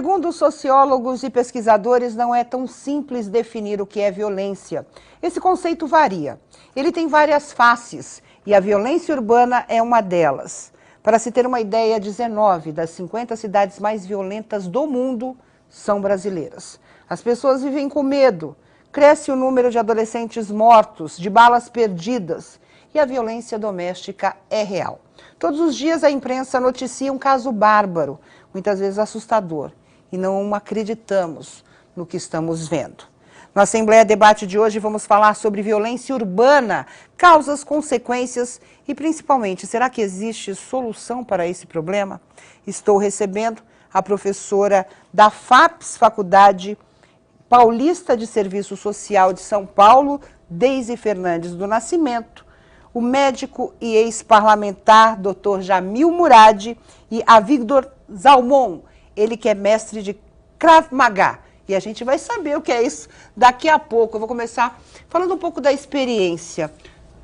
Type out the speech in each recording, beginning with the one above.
Segundo os sociólogos e pesquisadores, não é tão simples definir o que é violência. Esse conceito varia. Ele tem várias faces e a violência urbana é uma delas. Para se ter uma ideia, 19 das 50 cidades mais violentas do mundo são brasileiras. As pessoas vivem com medo, cresce o número de adolescentes mortos, de balas perdidas e a violência doméstica é real. Todos os dias a imprensa noticia um caso bárbaro, muitas vezes assustador, e não acreditamos no que estamos vendo. Na Assembleia Debate de hoje vamos falar sobre violência urbana, causas, consequências e principalmente, será que existe solução para esse problema? Estou recebendo a professora da FAPES, Faculdade Paulista de Serviço Social de São Paulo, Deise Fernandes do Nascimento, o médico e ex-parlamentar Dr. Jamil Murad e a Victor Zalmon, ele que é mestre de Krav Maga. E a gente vai saber o que é isso daqui a pouco. Eu vou começar falando um pouco da experiência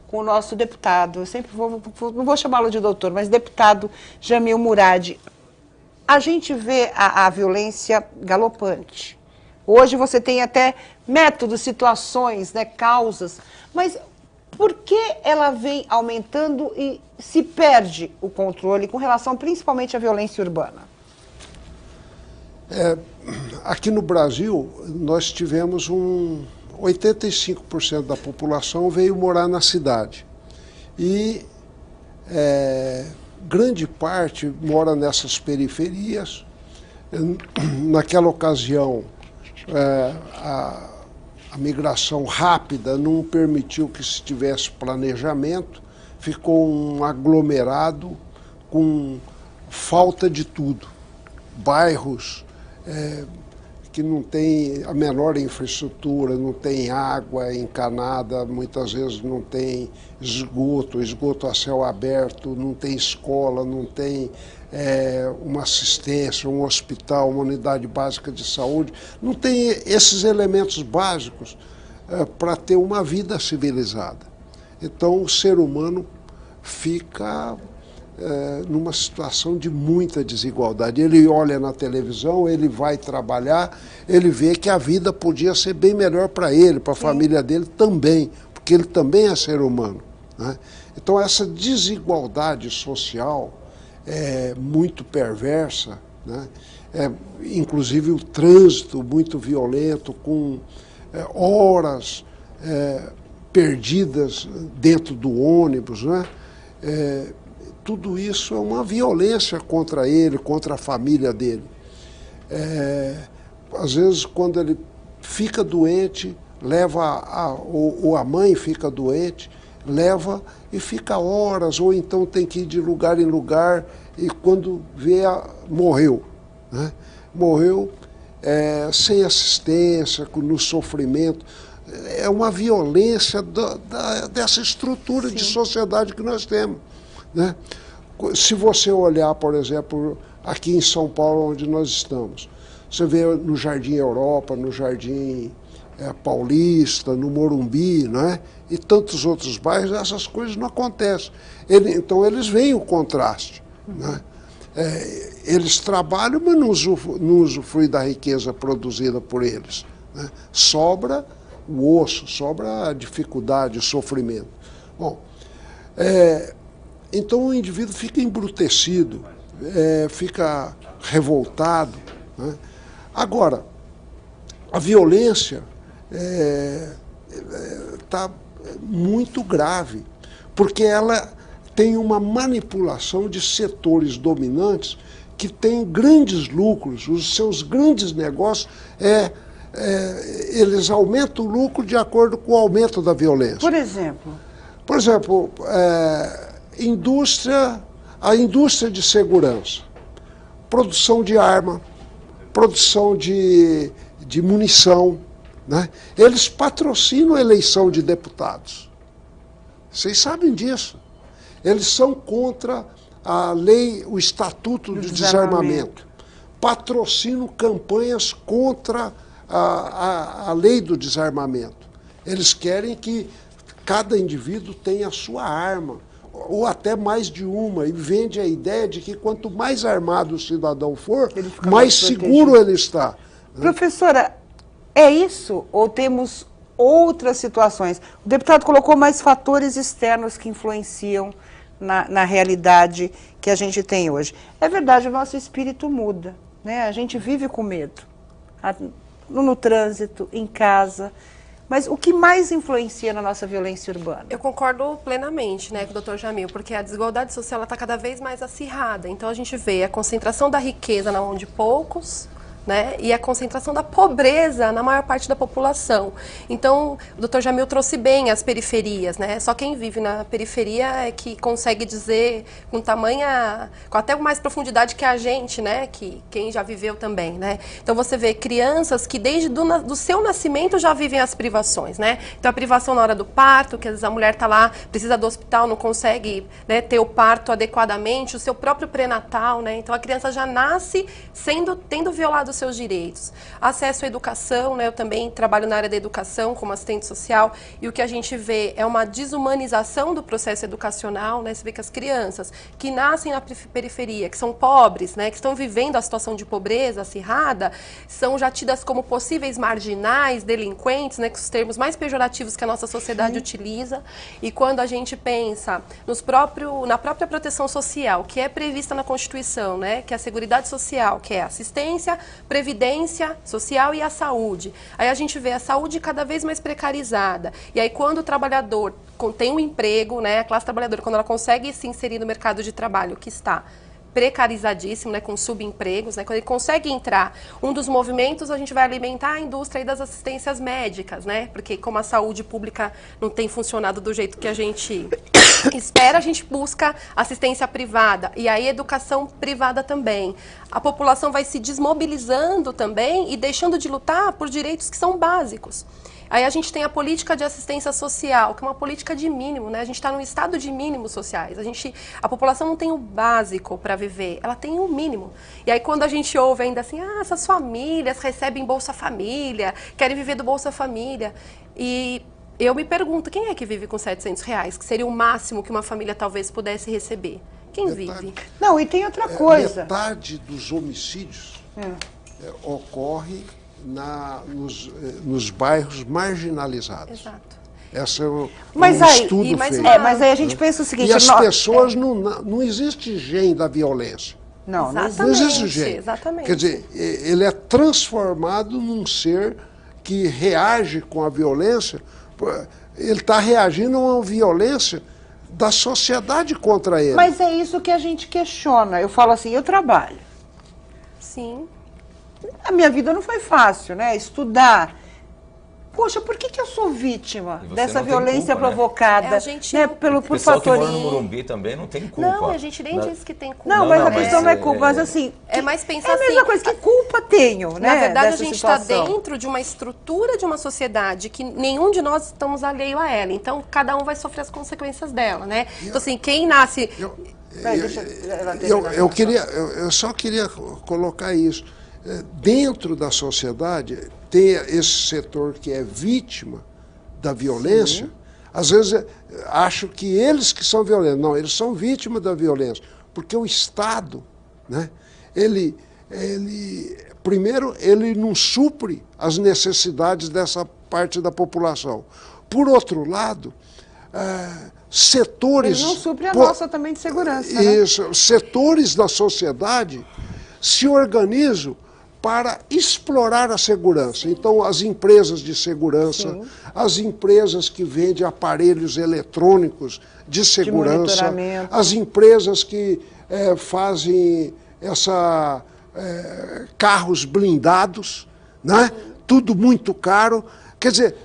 com o nosso deputado. Eu sempre não vou chamá-lo de doutor, mas deputado Jamil Murad. A gente vê a violência galopante. Hoje você tem até métodos, situações, né, causas, mas por que ela vem aumentando e se perde o controle com relação principalmente à violência urbana? Aqui no Brasil, nós tivemos 85% da população veio morar na cidade. E grande parte mora nessas periferias. Naquela ocasião, a migração rápida não permitiu que se tivesse planejamento, ficou um aglomerado com falta de tudo. Bairros que não tem a menor infraestrutura, não tem água encanada, muitas vezes não tem esgoto a céu aberto, não tem escola, não tem uma assistência, um hospital, uma unidade básica de saúde, não tem esses elementos básicos para ter uma vida civilizada. Então o ser humano fica numa situação de muita desigualdade. Ele olha na televisão, ele vai trabalhar, ele vê que a vida podia ser bem melhor para ele, para a família dele também, porque ele também é ser humano, né? Então essa desigualdade social é muito perversa, né? Inclusive o trânsito muito violento, com horas perdidas dentro do ônibus, né? Tudo isso é uma violência contra ele, contra a família dele. Às vezes, quando ele fica doente, ou a mãe fica doente, leva e fica horas, ou então tem que ir de lugar em lugar, e quando vê, morreu, né? Morreu sem assistência, no sofrimento. É uma violência dessa estrutura de sociedade que nós temos, né? Se você olhar, por exemplo, aqui em São Paulo, onde nós estamos, você vê no Jardim Europa, no Jardim Paulista, no Morumbi, né? E tantos outros bairros, essas coisas não acontecem. Então eles veem o contraste, né? Eles trabalham, mas não usufruem da riqueza produzida por eles, né? Sobra o osso, sobra a dificuldade, o sofrimento. Bom, então o indivíduo fica embrutecido, fica revoltado, né? Agora, a violência está muito grave, porque ela tem uma manipulação de setores dominantes que têm grandes lucros, os seus grandes negócios eles aumentam o lucro de acordo com o aumento da violência. Por exemplo? Por exemplo, a indústria de segurança, produção de arma, produção de munição, né? Eles patrocinam a eleição de deputados. Vocês sabem disso. Eles são contra a lei, o Estatuto do Desarmamento. Patrocinam campanhas contra a lei do desarmamento. Eles querem que cada indivíduo tenha a sua arma. ou até mais de uma, e vende a ideia de que quanto mais armado o cidadão for, mais seguro ele está. Professora, é isso ou temos outras situações? O deputado colocou mais fatores externos que influenciam na realidade que a gente tem hoje. É verdade, o nosso espírito muda, né? A gente vive com medo, no trânsito, em casa. Mas o que mais influencia na nossa violência urbana? Eu concordo plenamente, né, com o doutor Jamil, porque a desigualdade social está cada vez mais acirrada. Então a gente vê a concentração da riqueza na mão de poucos, né, e a concentração da pobreza na maior parte da população. Então, o Dr. Jamil trouxe bem as periferias, né? Só quem vive na periferia é que consegue dizer com até mais profundidade que a gente, né? Que quem já viveu também, né? Então você vê crianças que desde do seu nascimento já vivem as privações, né? Então a privação na hora do parto, que às vezes a mulher está lá, precisa do hospital, não consegue, né, ter o parto adequadamente, o seu próprio pré-natal, né? Então a criança já nasce tendo violado seus direitos. Acesso à educação, né? Eu também trabalho na área da educação como assistente social, e o que a gente vê é uma desumanização do processo educacional, né? Você vê que as crianças que nascem na periferia, que são pobres, né, que estão vivendo a situação de pobreza acirrada, são já tidas como possíveis marginais, delinquentes, né, com os termos mais pejorativos que a nossa sociedade utiliza. E quando a gente pensa na própria proteção social, que é prevista na Constituição, né, que é a Seguridade Social, que é a assistência, previdência social e a saúde. Aí a gente vê a saúde cada vez mais precarizada. E aí quando o trabalhador tem um emprego, né, a classe trabalhadora, quando ela consegue se inserir no mercado de trabalho, que está precarizadíssimo, né, com subempregos, né, quando ele consegue entrar, um dos movimentos a gente vai alimentar a indústria aí das assistências médicas, né, porque como a saúde pública não tem funcionado do jeito que a gente espera, a gente busca assistência privada e aí educação privada também. A população vai se desmobilizando também e deixando de lutar por direitos que são básicos. Aí a gente tem a política de assistência social, que é uma política de mínimo, né? A gente está num estado de mínimos sociais. A população não tem o básico para viver, ela tem o mínimo. E aí quando a gente ouve ainda assim, essas famílias recebem Bolsa Família, querem viver do Bolsa Família. E eu me pergunto, quem é que vive com R$700, que seria o máximo que uma família talvez pudesse receber? Quem vive? Não, e tem outra coisa. Metade dos homicídios ocorre nos bairros marginalizados. Exato. Esse é um aí, estudo feito. Mas aí a gente pensa o seguinte... E as pessoas, não existe gene da violência. Não existe gene. Exatamente. Quer dizer, ele é transformado num ser que reage com a violência. Ele está reagindo a uma violência da sociedade contra ele. Mas é isso que a gente questiona. Eu falo assim, eu trabalho. Sim. A minha vida não foi fácil, né? Estudar. Poxa, por que eu sou vítima dessa violência culpa, provocada? Né? A gente né? Por pessoal fatorinho. que mora no Morumbi também não tem culpa. Não, a gente nem diz que tem culpa. Não, mas a questão não é culpa, mas assim... É mais pensar assim... É a mesma coisa, que culpa tenho, né? Na verdade, a gente está situação. dentro de uma estrutura de uma sociedade que nenhum de nós estamos alheio a ela. Então, cada um vai sofrer as consequências dela, né? Então, assim, quem nasce... Eu só queria colocar isso. Dentro da sociedade, tem esse setor que é vítima da violência. Sim. Às vezes acho que eles que são violentos. Não, eles são vítimas da violência. Porque o Estado, né, primeiro, ele não supre as necessidades dessa parte da população. Por outro lado, setores... Ele não supre a nossa também de segurança. Isso, né? Setores da sociedade se organizam para explorar a segurança. Então, as empresas de segurança, sim, as empresas que vendem aparelhos eletrônicos de segurança, as empresas que fazem carros blindados, né? Tudo muito caro. Quer dizer,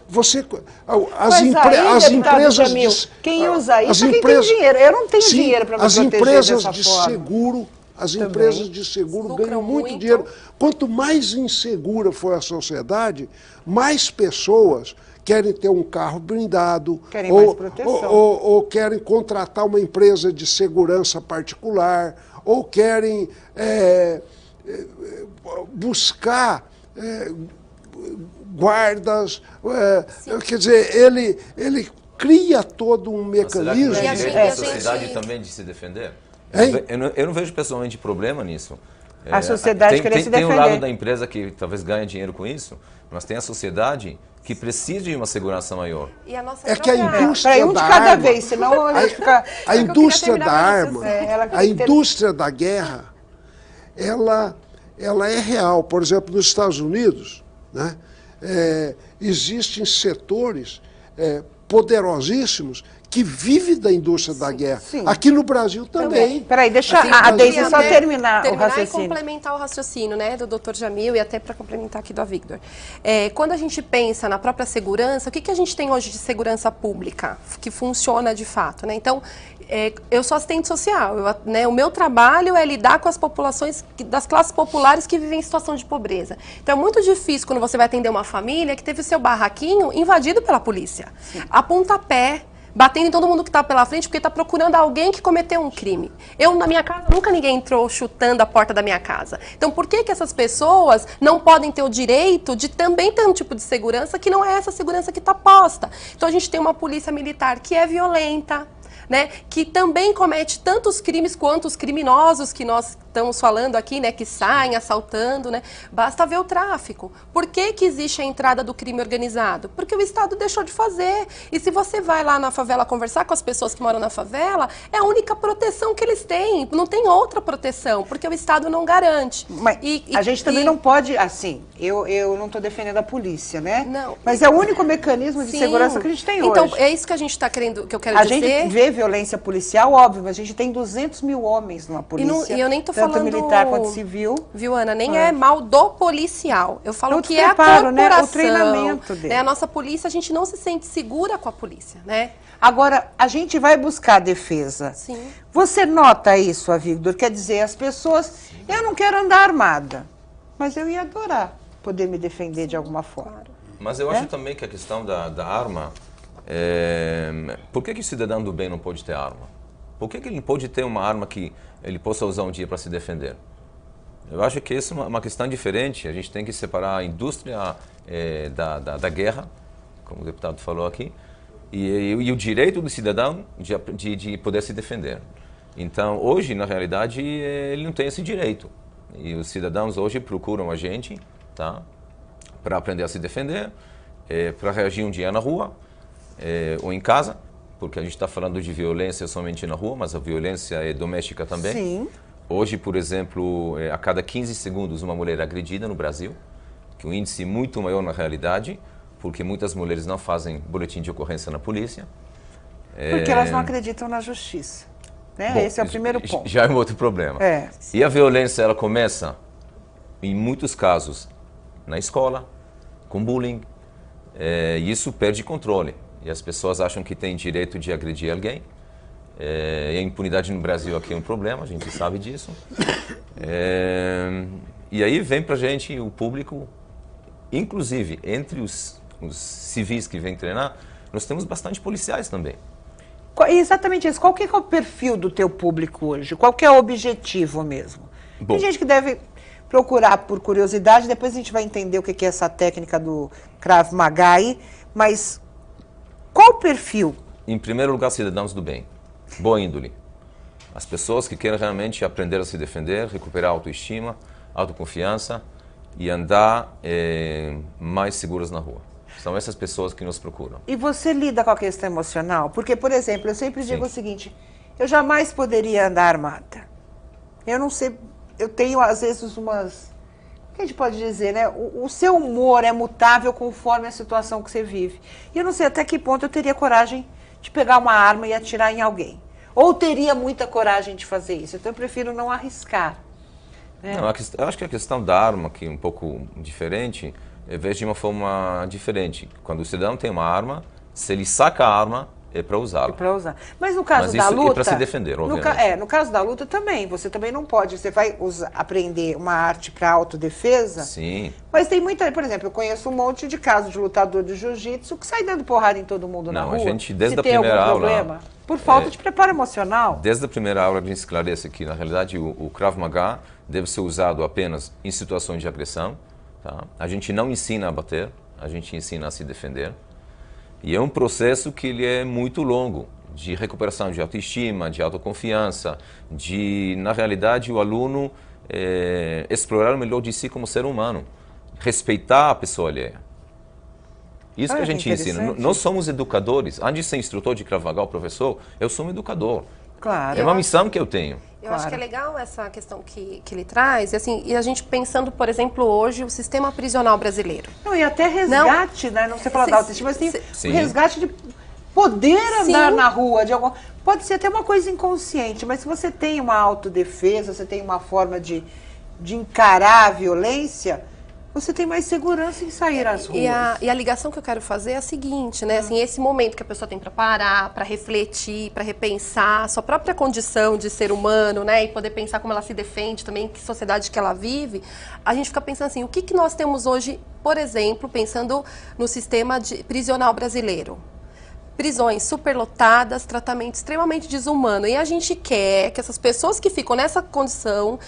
as empresas... Quem usa isso quem tem dinheiro. Eu não tenho dinheiro para me proteger empresas dessa de forma. Seguro... As empresas de seguro ganham muito dinheiro. Quanto mais insegura for a sociedade, mais pessoas querem ter um carro blindado, querem mais proteção. Ou querem contratar uma empresa de segurança particular, ou querem buscar guardas. Quer dizer, ele cria todo um Mas será que mecanismo. não é E a direito gente- da sociedade também de se defender? Hein? Eu não vejo pessoalmente problema nisso. A sociedade querer se tem um defender. lado da empresa que talvez ganhe dinheiro com isso, mas tem a sociedade que precisa de uma segurança maior. E a nossa É que a própria- indústria Peraí, um de da cada arma, vez, senão a gente fica... a indústria da terminar meu arma, raciocínio. ela a queria ter- indústria da guerra, ela é real. Por exemplo, nos Estados Unidos, né, existem setores poderosíssimos que vivem da indústria da guerra. sim. Aqui no Brasil também. Peraí, deixa Aqui no a Brasil Deise só também. terminar o e raciocínio. complementar o raciocínio, né, do Dr. Jamil e até para complementar aqui do Avigdor. Quando a gente pensa na própria segurança, o que a gente tem hoje de segurança pública que funciona de fato, né? Então, eu sou assistente social, né, o meu trabalho é lidar com as populações das classes populares que vivem em situação de pobreza. Então, é muito difícil quando você vai atender uma família que teve o seu barraquinho invadido pela polícia, a pontapé, batendo em todo mundo que está pela frente, porque está procurando alguém que cometeu um crime. Eu, na minha casa, nunca ninguém entrou chutando a porta da minha casa. Então, por que essas pessoas não podem ter o direito de também ter um tipo de segurança que não é essa segurança que está posta? Então, a gente tem uma polícia militar que é violenta, né, que também comete tantos crimes quanto os criminosos que nós estamos falando aqui, né, que saem assaltando, né? Basta ver o tráfico. Por que existe a entrada do crime organizado? Porque o Estado deixou de fazer. E se você vai lá na favela conversar com as pessoas que moram na favela, é a única proteção que eles têm. Não tem outra proteção, porque o Estado não garante. Mas a gente também não pode, assim, eu não estou defendendo a polícia, né? Não. Mas é o único mecanismo de Sim. segurança que a gente tem então, hoje. é isso que a gente está querendo, que eu quero A dizer. gente vê violência policial, óbvio, mas a gente tem 200 mil homens numa polícia. E eu nem tô tanto falando militar quanto civil. Viu, Ana? Nem é mal do policial. Eu falo O que é a preparo, né? corporação. O treinamento dele. Né? A nossa polícia, a gente não se sente segura com a polícia, né? Agora, a gente vai buscar defesa. Sim. Você nota isso, Avigdor? Quer dizer, as pessoas... Eu não quero andar armada, mas eu ia adorar poder me defender de alguma forma. Claro. Mas eu acho também que a questão da arma... Por que o cidadão do bem não pode ter arma? Por que ele não pode ter uma arma que ele possa usar um dia para se defender? Eu acho que isso é uma questão diferente. A gente tem que separar a indústria da guerra, como o deputado falou aqui, e o direito do cidadão de poder se defender. Então, hoje, na realidade, ele não tem esse direito. E os cidadãos hoje procuram a gente, tá, para aprender a se defender, para reagir um dia na rua, ou em casa, porque a gente está falando de violência somente na rua, mas a violência é doméstica também. Sim. Hoje, por exemplo, a cada 15 segundos uma mulher é agredida no Brasil, que é um índice muito maior na realidade, porque muitas mulheres não fazem boletim de ocorrência na polícia. Porque elas não acreditam na justiça. Né? Bom, Esse é o primeiro ponto. Já é um outro problema. E a violência, ela começa, em muitos casos, na escola, com bullying, e isso perde controle. E as pessoas acham que têm direito de agredir alguém. E a impunidade no Brasil aqui é um problema, a gente sabe disso. E aí vem pra gente o público, inclusive entre os civis que vêm treinar, nós temos bastante policiais também. Exatamente isso. Qual que é o perfil do teu público hoje? Qual que é o objetivo mesmo? Bom, Tem gente que deve procurar por curiosidade, depois a gente vai entender o que é essa técnica do Krav Maga aí, mas qual o perfil? em primeiro lugar, cidadãos do bem, boa índole. As pessoas que querem realmente aprender a se defender, recuperar a autoestima, autoconfiança e andar mais seguras na rua. São essas pessoas que nos procuram. E você lida com a questão emocional? Porque, por exemplo, eu sempre digo o seguinte, eu jamais poderia andar armada. Eu não sei, eu tenho às vezes umas... O que a gente pode dizer, né? O seu humor é mutável conforme a situação que você vive. E eu não sei até que ponto eu teria coragem de pegar uma arma e atirar em alguém. Ou teria muita coragem de fazer isso. Então eu prefiro não arriscar. Né? Não, eu acho que a questão da arma, que é um pouco diferente, eu vejo de uma forma diferente. Quando o cidadão tem uma arma, se ele saca a arma, é para usá-la. É para usar. Mas no caso Mas da isso luta... é para se defender, obviamente. No caso da luta também. Você também não pode. Você vai aprender uma arte para autodefesa. Sim. Mas tem muita... Por exemplo, eu conheço um monte de casos de lutador de jiu-jitsu que sai dando porrada em todo mundo na rua. Não, a gente, desde se a tem primeira algum aula... problema, por falta de preparo emocional. Desde a primeira aula a gente esclarece que, na realidade, o Krav Maga deve ser usado apenas em situações de agressão. Tá? A gente não ensina a bater, a gente ensina a se defender. E é um processo que ele é muito longo, de recuperação de autoestima, de autoconfiança, de, na realidade, o aluno explorar o melhor de si como ser humano, respeitar a pessoa alheia. Isso que a gente ensina. Nós somos educadores. Antes de ser instrutor de Krav Maga, professor, eu sou um educador. Claro. É uma missão que eu tenho. Eu acho que é legal essa questão que ele traz, assim, e a gente pensando, por exemplo, hoje, o sistema prisional brasileiro. Não, e até resgate, né? Não você fala da autoestima, mas tem o resgate de poder andar na rua. Pode ser até uma coisa inconsciente, mas se você tem uma autodefesa, você tem uma forma de encarar a violência, você tem mais segurança em sair às ruas. E a ligação que eu quero fazer é a seguinte, né? Assim, esse momento que a pessoa tem para parar, para refletir, para repensar a sua própria condição de ser humano, né? E poder pensar como ela se defende também, que sociedade que ela vive. A gente fica pensando assim, o que nós temos hoje, por exemplo, pensando no sistema prisional brasileiro? Prisões superlotadas, tratamento extremamente desumano. E a gente quer que essas pessoas que ficam nessa condição,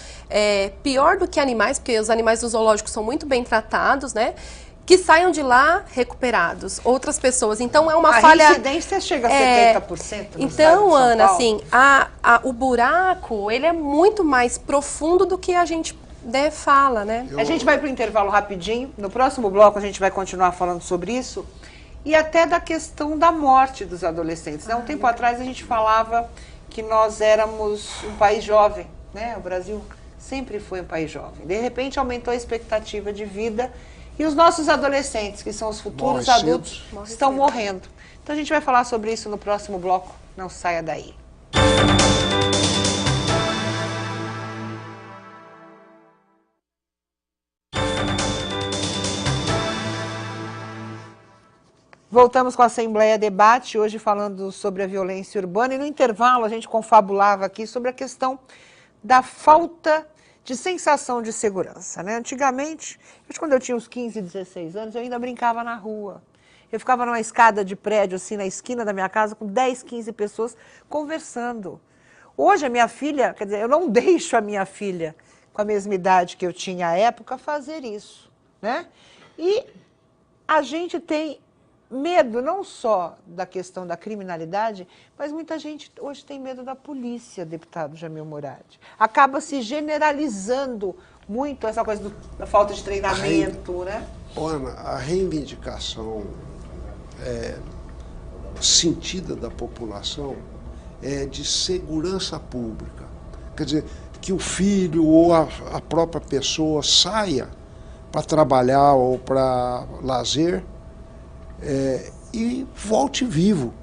pior do que animais, porque os animais do zoológico são muito bem tratados, né? Que saiam de lá recuperados. Outras pessoas. Então é uma falha... A incidência chega a 70% no Então, Ana, Paulo. assim, o buraco, ele é muito mais profundo do que a gente fala, né? A gente vai para o intervalo rapidinho. No próximo bloco a gente vai continuar falando sobre isso. E até da questão da morte dos adolescentes. Um tempo atrás a gente falava que nós éramos um país jovem, né? O Brasil sempre foi um país jovem. De repente aumentou a expectativa de vida e os nossos adolescentes, que são os futuros adultos, estão morrendo. Então a gente vai falar sobre isso no próximo bloco. Não saia daí. Voltamos com a Assembleia Debate, hoje falando sobre a violência urbana. E no intervalo a gente confabulava aqui sobre a questão da falta de sensação de segurança, né? Antigamente, quando eu tinha uns 15, 16 anos, eu ainda brincava na rua. Eu ficava numa escada de prédio, assim, na esquina da minha casa, com 10, 15 pessoas conversando. Hoje a minha filha, quer dizer, eu não deixo a minha filha, com a mesma idade que eu tinha à época, fazer isso, né? E a gente tem medo não só da questão da criminalidade, mas muita gente hoje tem medo da polícia, deputado Jamil Murad. Acaba se generalizando muito essa coisa da falta de treinamento, né? Ana, a reivindicação sentida da população é de segurança pública. Quer dizer, que o filho ou a própria pessoa saia para trabalhar ou para lazer, e volte vivo,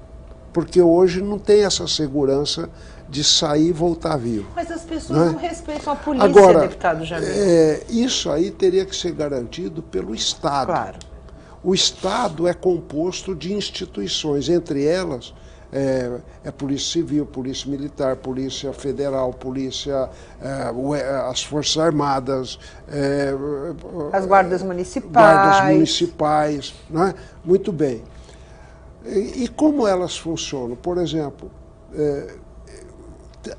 porque hoje não tem essa segurança de sair e voltar vivo. Mas as pessoas não respeitam a polícia, agora, deputado Jamil. Isso aí teria que ser garantido pelo Estado. Claro. O Estado é composto de instituições, entre elas Polícia Civil, Polícia Militar, Polícia Federal, Polícia, as Forças Armadas, as guardas municipais. Guardas municipais, né? Muito bem. E como elas funcionam? Por exemplo,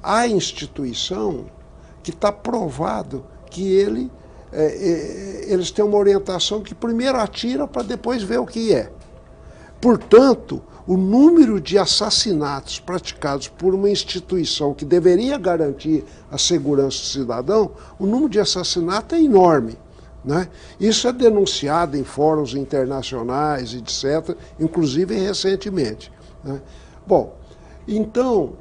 a instituição que está provado que eles têm uma orientação que primeiro atira para depois ver o que é. Portanto, o número de assassinatos praticados por uma instituição que deveria garantir a segurança do cidadão, o número de assassinatos é enorme, né? Isso é denunciado em fóruns internacionais, etc., inclusive recentemente, né? Bom, então,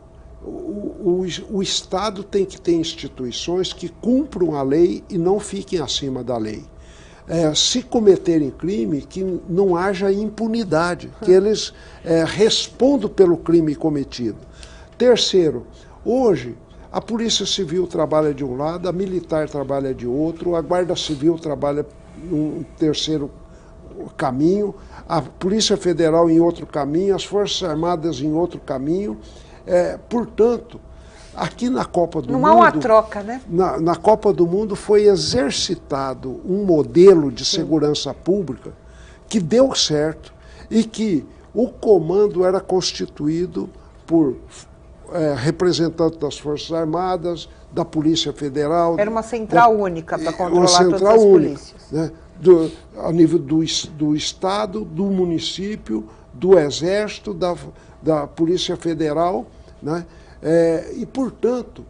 o Estado tem que ter instituições que cumpram a lei e não fiquem acima da lei. Se cometerem crime, que não haja impunidade, que eles respondam pelo crime cometido. Terceiro, hoje a Polícia Civil trabalha de um lado, a Militar trabalha de outro, a Guarda Civil trabalha num terceiro caminho, a Polícia Federal em outro caminho, as Forças Armadas em outro caminho. Portanto, aqui na Copa do Mundo... Não há uma troca, né? Na Copa do Mundo foi exercitado um modelo de segurança pública que deu certo e que o comando era constituído por representantes das Forças Armadas, da Polícia Federal... Era uma central única para controlar todas as polícias. Né? A nível do Estado, do município, do Exército, da Polícia Federal, né? E, portanto,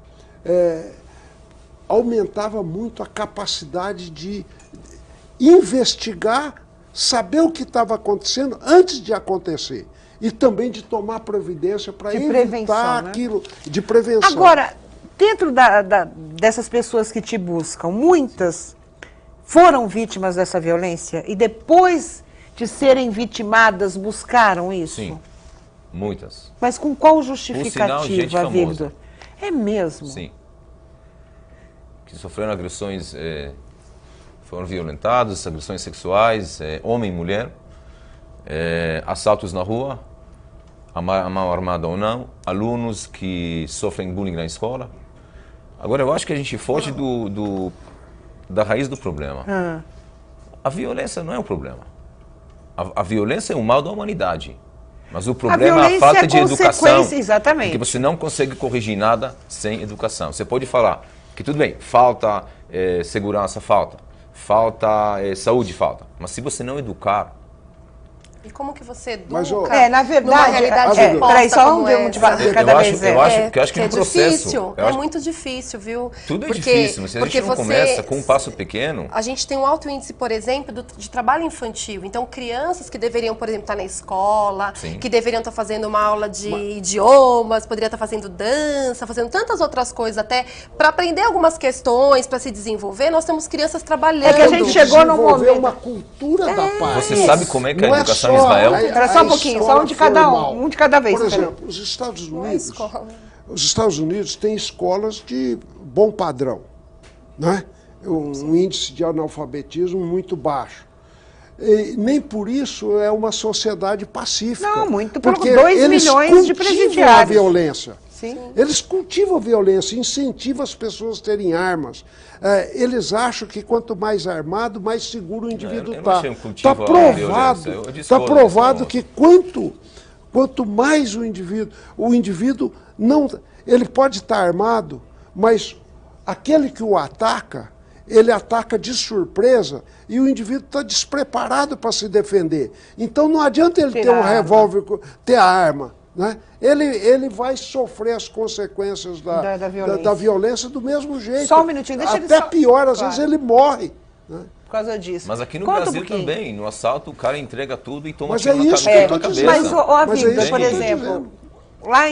aumentava muito a capacidade de investigar, saber o que estava acontecendo antes de acontecer. E também de tomar providência para evitar aquilo, de prevenção. Agora, dentro dessas pessoas que te buscam, muitas foram vítimas dessa violência e depois de serem vitimadas buscaram isso? Sim, muitas. Mas com qual Por sinal, justificativa, gente famosa. Victor? É mesmo? Sim. Que sofreram agressões, foram violentados, agressões sexuais, homem e mulher, assaltos na rua, a mão armada ou não, alunos que sofrem bullying na escola. Agora, eu acho que a gente foge da raiz do problema. A violência não é o problema. A violência é o mal da humanidade. Mas o problema é a falta de educação. Exatamente. Porque você não consegue corrigir nada sem educação. Você pode falar que tudo bem, falta segurança, falta saúde, falta. Mas se você não educar... E como que você educa? Mas, na verdade, numa realidade peraí, só um de cada vez. Eu acho que no processo... Difícil, muito difícil, viu? Tudo é difícil, mas se a gente não começa com um passo pequeno... A gente tem um alto índice, por exemplo, de trabalho infantil. Então, crianças que deveriam, por exemplo, estar na escola, Sim. que deveriam estar fazendo uma aula de idiomas, poderiam estar fazendo dança, fazendo tantas outras coisas, até para aprender algumas questões, para se desenvolver, nós temos crianças trabalhando. É que a gente chegou num momento... uma cultura da paz. Você sabe como é que a Não é educação só em Israel... Espera só um pouquinho, só um de cada um de cada vez. Por exemplo, os Estados Unidos têm escolas de bom padrão, né? Um índice de analfabetismo muito baixo. E nem por isso é uma sociedade pacífica. Não, muito pelo porque 2 milhões de a presidiários. violência. Sim. Eles cultivam a violência, incentivam as pessoas a terem armas. Eles acham que quanto mais armado, mais seguro o indivíduo está. Está provado que quanto mais o indivíduo não... Ele pode estar armado, mas aquele que o ataca, ele ataca de surpresa e o indivíduo está despreparado para se defender. Então não adianta ele ter um revólver, ter a arma. Né? Ele vai sofrer as consequências da violência do mesmo jeito. Só um minutinho, deixa ele até pior, às vezes ele morre. Né? Por causa disso. Mas aqui no Brasil também, no assalto, o cara entrega tudo e toma tiro na cabeça. Mas, Victor, por exemplo, lá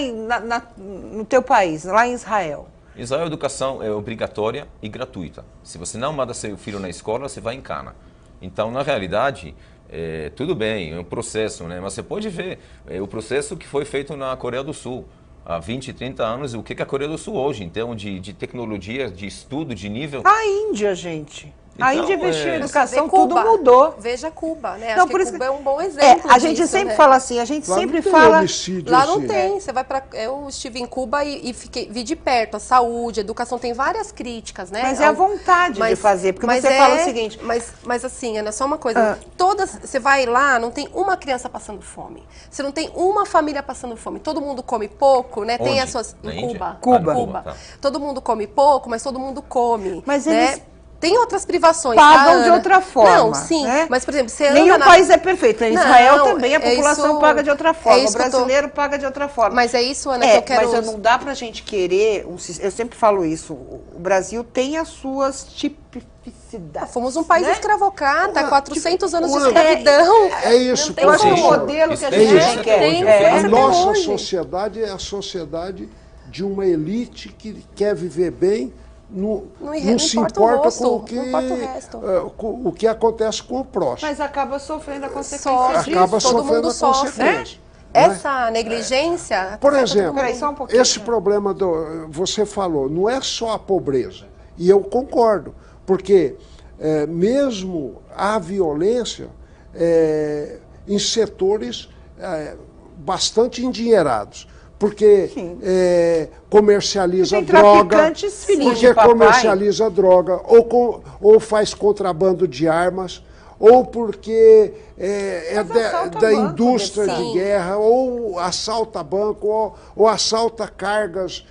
no teu país, lá em Israel. Em Israel a educação é obrigatória e gratuita. Se você não manda seu filho na escola, você vai em cana. Então, na realidade... tudo bem, é um processo, né? Mas você pode ver o processo que foi feito na Coreia do Sul há 20, 30 anos, o que é a Coreia do Sul hoje, em termos de tecnologia, de estudo, de nível. A Índia, gente. A Então, Índia investiu em educação, Cuba, tudo mudou. Veja Cuba, né? Não, Acho por que isso Cuba é um bom exemplo a gente disso, sempre né? fala assim, a gente Lá sempre não tem fala... homicídio, Lá não assim. tem, você vai para... Eu estive em Cuba e vi de perto a saúde, a educação, tem várias críticas, né? Mas é a vontade de fazer, porque você fala o seguinte... Mas assim, Ana, só uma coisa, você vai lá, não tem uma criança passando fome, você não tem uma família passando fome, todo mundo come pouco, né? Tem Onde? as suas... Na Em Índia? Cuba. Cuba. Tá. Todo mundo come pouco, mas todo mundo come, Mas né? eles... Tem outras privações, pagam tá, de Ana? outra forma. Não, sim, né? mas por exemplo, você Nenhum anda país é perfeito. Em Israel Não, também a população isso- paga de outra forma. é O isso que eu tô- brasileiro paga de outra forma. Mas é isso, Ana, que eu quero... Mas não dá pra gente querer... Eu sempre falo isso. O Brasil tem as suas tipificidades. Fomos um país né? escravocrata, 400 anos de Una- escravidão. É isso, Não tem Eu acho que é um como. modelo que a É gente isso. não quer. Tem, É. A até nossa hoje. sociedade é a sociedade de uma elite que quer viver bem, não se importa o importa rosto, com o que, não importa o resto. com o que acontece com o próximo. Mas acaba sofrendo a consequência Sofre, disso. Acaba todo sofrendo mundo a sofre. consequência. Né? Essa negligência... Por afeta exemplo, todo mundo. Peraí, só um pouquinho. esse problema você falou, não é só a pobreza. E eu concordo, porque mesmo a violência em setores bastante endinheirados. Porque comercializa Tem droga, traficantes, filhinhos de porque papai. comercializa droga, ou faz contrabando de armas, ou porque Mas assalta da banco, indústria deve de ser. guerra, ou assalta banco, ou assalta cargas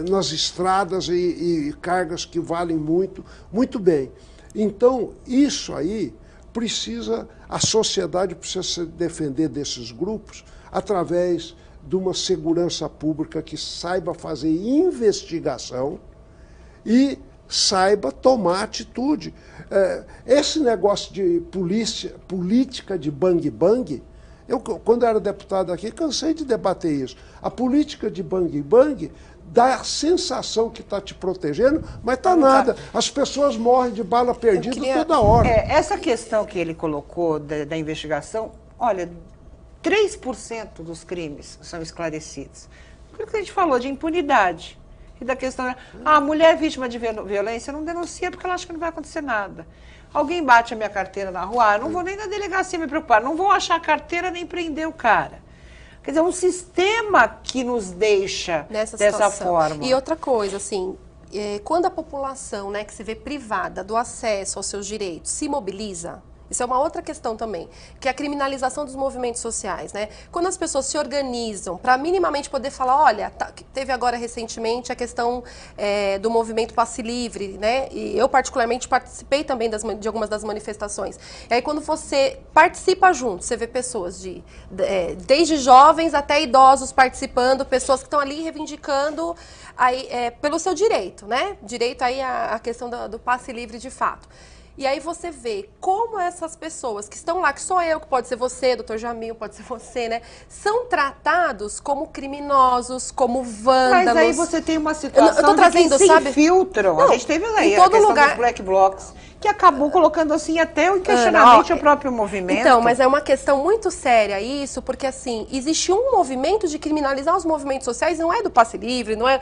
nas estradas e cargas que valem muito. Muito bem. Então, isso aí a sociedade precisa se defender desses grupos através de uma segurança pública que saiba fazer investigação e saiba tomar atitude. Esse negócio de política de bang-bang, eu, quando era deputado aqui, cansei de debater isso. A política de bang-bang dá a sensação que está te protegendo, mas está nada. As pessoas morrem de bala perdida toda hora. Essa questão que ele colocou da investigação, olha, 3% dos crimes são esclarecidos. Aquilo que a gente falou de impunidade. E da questão, a mulher vítima de violência não denuncia porque ela acha que não vai acontecer nada. Alguém bate a minha carteira na rua, não vou nem na delegacia me preocupar, não vou achar a carteira nem prender o cara. Quer dizer, é um sistema que nos deixa dessa forma. E outra coisa, assim, quando a população, né, que se vê privada do acesso aos seus direitos, se mobiliza, isso é uma outra questão também, que é a criminalização dos movimentos sociais, né? Quando as pessoas se organizam para minimamente poder falar, olha, teve agora recentemente a questão do movimento Passe Livre, né? E eu particularmente participei também de algumas das manifestações. E aí quando você participa junto, você vê pessoas desde jovens até idosos participando, pessoas que estão ali reivindicando aí, pelo seu direito, né? Direito aí à questão do passe livre de fato. E aí você vê como essas pessoas que estão lá, que sou eu, que pode ser você, doutor Jamil, pode ser você, né? São tratados como criminosos, como vândalos. Mas aí você tem uma situação eu tô trazendo, que se sabe? infiltram. Não, a gente teve aí em a todo questão lugar dos black blocs, que acabou colocando assim até inquestionavelmente o próprio movimento. Então, mas é uma questão muito séria isso, porque assim, existe um movimento de criminalizar os movimentos sociais, não é do passe livre, não é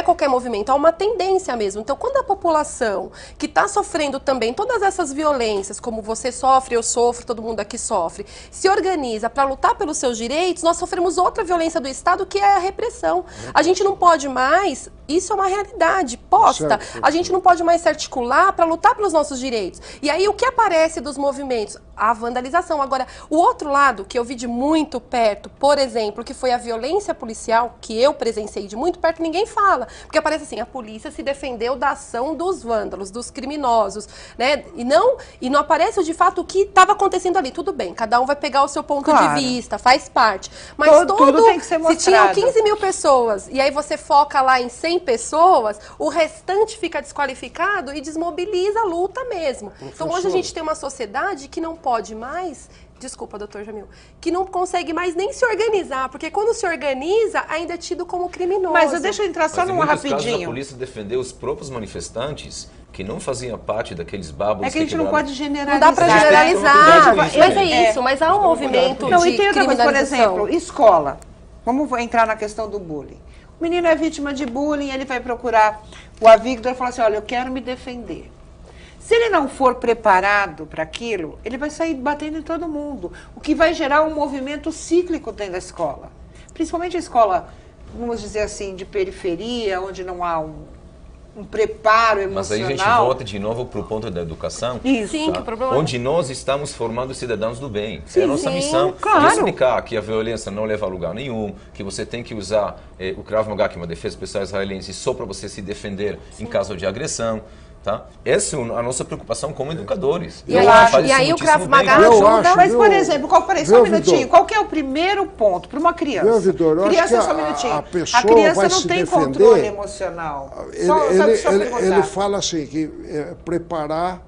qualquer movimento, há uma tendência mesmo. Então, quando a população que está sofrendo também todas essas violências, como você sofre, eu sofro, todo mundo aqui sofre, se organiza para lutar pelos seus direitos, nós sofremos outra violência do Estado, que é a repressão. A gente não pode mais, isso é uma realidade posta, a gente não pode mais se articular para lutar pelos nossos direitos. E aí o que aparece dos movimentos? A vandalização. Agora, o outro lado que eu vi de muito perto, por exemplo, que foi a violência policial, que eu presenciei de muito perto, ninguém fala. Porque aparece assim, a polícia se defendeu da ação dos vândalos, dos criminosos, né? E não aparece de fato o que estava acontecendo ali. Tudo bem, cada um vai pegar o seu ponto de vista, faz parte. Mas tudo tem que ser mostrado. Se tinham 15 mil pessoas e aí você foca lá em 100 pessoas, o restante fica desqualificado e desmobiliza a luta mesmo. Então hoje a gente tem uma sociedade que não pode mais, desculpa, doutor Jamil, que não consegue mais nem se organizar, porque quando se organiza, ainda é tido como criminoso. Mas deixa eu entrar só numa rapidinho. Casos, a polícia defendeu os próprios manifestantes que não faziam parte daqueles babos. É que a gente não pode generalizar. Não dá para generalizar, mas é isso, mas há um movimento não, de criminalização. Por exemplo, escola. Vamos entrar na questão do bullying. O menino é vítima de bullying, ele vai procurar o Avigdor e falar assim, olha, eu quero me defender. Se ele não for preparado para aquilo, ele vai sair batendo em todo mundo, o que vai gerar um movimento cíclico dentro da escola. Principalmente a escola, vamos dizer assim, de periferia, onde não há um preparo emocional. Mas aí a gente volta de novo para o ponto da educação. Isso. Sim, que o problema onde nós estamos formando cidadãos do bem. Sim, é a nossa missão. claro. De explicar que a violência não leva a lugar nenhum, que você tem que usar o Krav Maga, que é uma defesa pessoal israelense, só para você se defender em caso de agressão. Tá? Essa é a nossa preocupação como educadores. E aí o Krav Maga ajuda. Mas, por exemplo, só um minutinho, qual que é o primeiro ponto para uma criança? Criança, só um minutinho. A criança não tem controle emocional. Ele fala assim, que preparar